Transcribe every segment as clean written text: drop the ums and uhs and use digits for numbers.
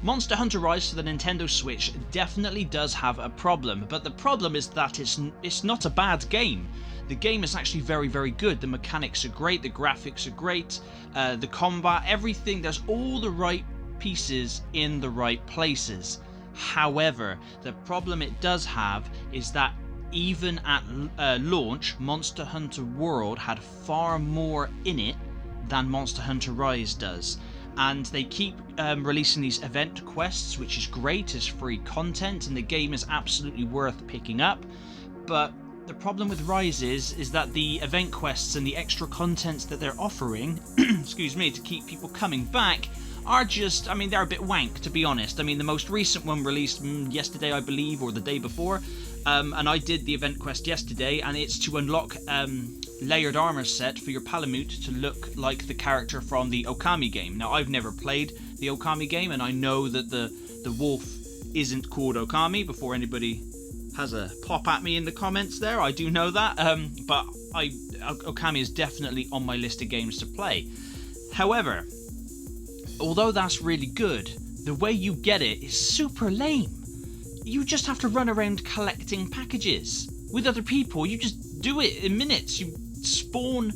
Monster Hunter Rise for the Nintendo Switch definitely does have a problem, but the problem is that it's not a bad game. The game is actually very, very good. The mechanics are great, the graphics are great, the combat, everything, there's all the right pieces in the right places. However, the problem it does have is that even at launch, Monster Hunter World had far more in it than Monster Hunter Rise does. And they keep releasing these event quests, which is great, is free content, and the game is absolutely worth picking up. But the problem with Rise is that the event quests and the extra content that they're offering, excuse me, to keep people coming back are just, I mean, they're a bit wank, to be honest. I mean, the most recent one released yesterday, I believe, or the day before, and I did the event quest yesterday, and it's to unlock layered armor set for your Palamute to look like the character from the Okami game. Now, I've never played the Okami game, and I know that the wolf isn't called Okami, before anybody has a pop at me in the comments there. I do know that, but Okami is definitely on my list of games to play. However, although that's really good, the way you get it is super lame. You just have to run around collecting packages. With other people, you just do it in minutes. You spawn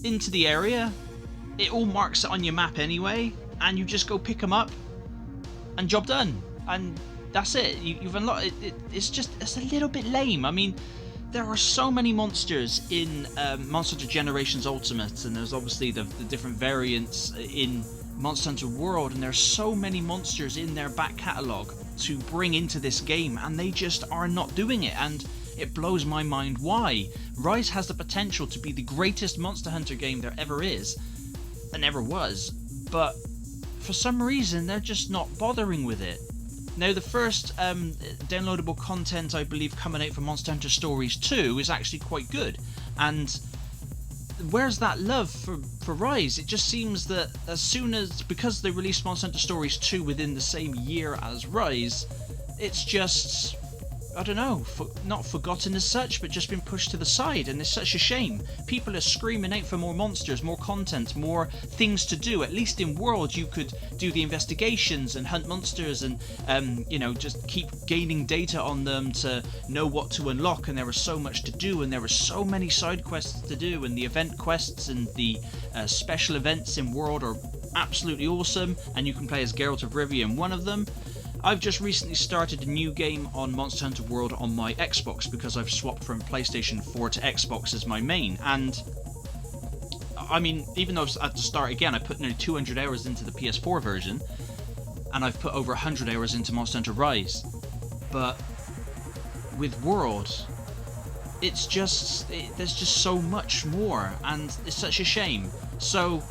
into the area, it all marks it on your map anyway, and you just go pick them up, and job done. And that's it. You've unlocked it. It's a little bit lame. I mean, there are so many monsters in Monster Hunter Generations Ultimate, and there's obviously the different variants in Monster Hunter World, and there's so many monsters in their back catalogue to bring into this game, and they just are not doing it, and it blows my mind why. Rise has the potential to be the greatest Monster Hunter game there ever is, and ever was, but for some reason they're just not bothering with it. Now, the first downloadable content, I believe, coming out for Monster Hunter Stories 2 is actually quite good, and where's that love for Rise? It just seems that as soon as, because they released Monster Hunter Stories 2 within the same year as Rise, it's just, I don't know, not forgotten as such, but just been pushed to the side, and it's such a shame. People are screaming out for more monsters, more content, more things to do. At least in World you could do the investigations and hunt monsters and, you know, just keep gaining data on them to know what to unlock, and there was so much to do, and there were so many side quests to do, and the event quests and the special events in World are absolutely awesome, and you can play as Geralt of Rivia in one of them. I've just recently started a new game on Monster Hunter World on my Xbox because I've swapped from PlayStation 4 to Xbox as my main, and I mean, even though at the start again I put nearly 200 hours into the PS4 version, and I've put over 100 hours into Monster Hunter Rise, but with World, it's just, there's just so much more, and it's such a shame. So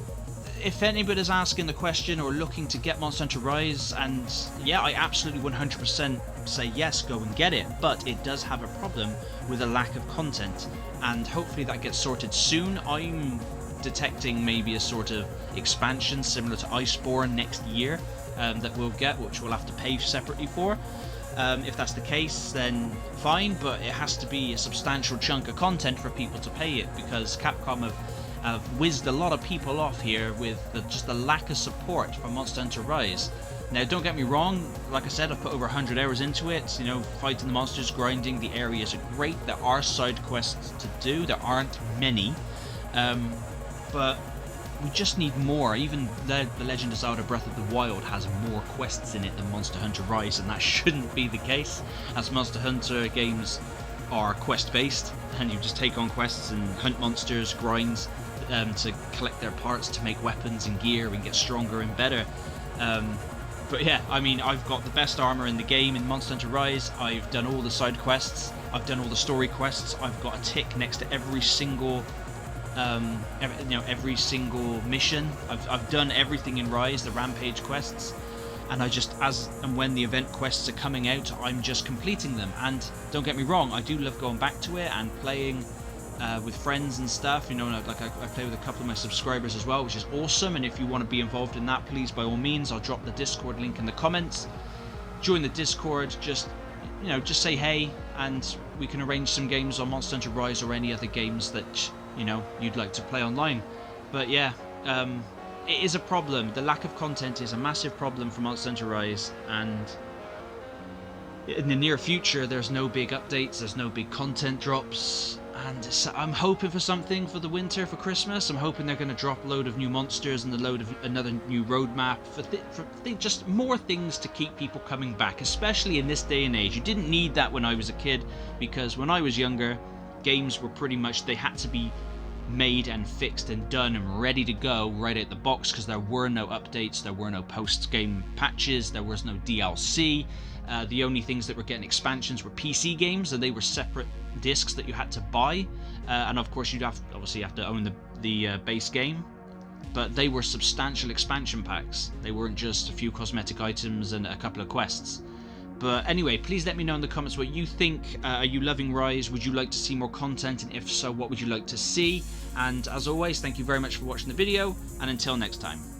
if anybody's asking the question or looking to get Monster Hunter Rise, and yeah, I absolutely 100% say yes, go and get it, but it does have a problem with a lack of content, and hopefully that gets sorted soon. I'm detecting maybe a sort of expansion similar to Iceborne next year that we'll get, which we'll have to pay separately for. If that's the case, then fine, but it has to be a substantial chunk of content for people to pay it, because Capcom have whizzed a lot of people off here with just the lack of support for Monster Hunter Rise. Now, don't get me wrong, like I said, I've put over 100 hours into it, you know, fighting the monsters, grinding, the areas are great, there are side quests to do, there aren't many, but we just need more. Even the Legend of Zelda Breath of the Wild has more quests in it than Monster Hunter Rise, and that shouldn't be the case, as Monster Hunter games are quest-based, and you just take on quests and hunt monsters, grinds, to collect their parts to make weapons and gear and get stronger and better. But yeah, I mean, I've got the best armor in the game in Monster Hunter Rise. I've done all the side quests, I've done all the story quests, I've got a tick next to every single every single mission. I've done everything in Rise, the Rampage quests, and I just, as and when the event quests are coming out, I'm just completing them. And don't get me wrong, I do love going back to it and playing with friends and stuff, you know, like I play with a couple of my subscribers as well, which is awesome. And if you want to be involved in that, please, by all means, I'll drop the Discord link in the comments. Join the Discord, just, you know, just say hey, and we can arrange some games on Monster Hunter Rise or any other games that, you know, you'd like to play online. But yeah, it is a problem. The lack of content is a massive problem for Monster Hunter Rise, and in the near future there's no big updates, there's no big content drops, and I'm hoping for something for the winter, for Christmas. I'm hoping they're going to drop a load of new monsters and a load of another new roadmap for just more things to keep people coming back, especially in this day and age. You didn't need that when I was a kid, because when I was younger, games were pretty much, they had to be made and fixed and done and ready to go right out the box, because there were no updates, there were no post-game patches, there was no DLC. The only things that were getting expansions were PC games, and they were separate discs that you had to buy, and of course you'd obviously have to own the base game, but they were substantial expansion packs. They weren't just a few cosmetic items and a couple of quests. But anyway, please let me know in the comments what you think. Are you loving Rise? Would you like to see more content? And if so, what would you like to see? And as always, thank you very much for watching the video, and until next time.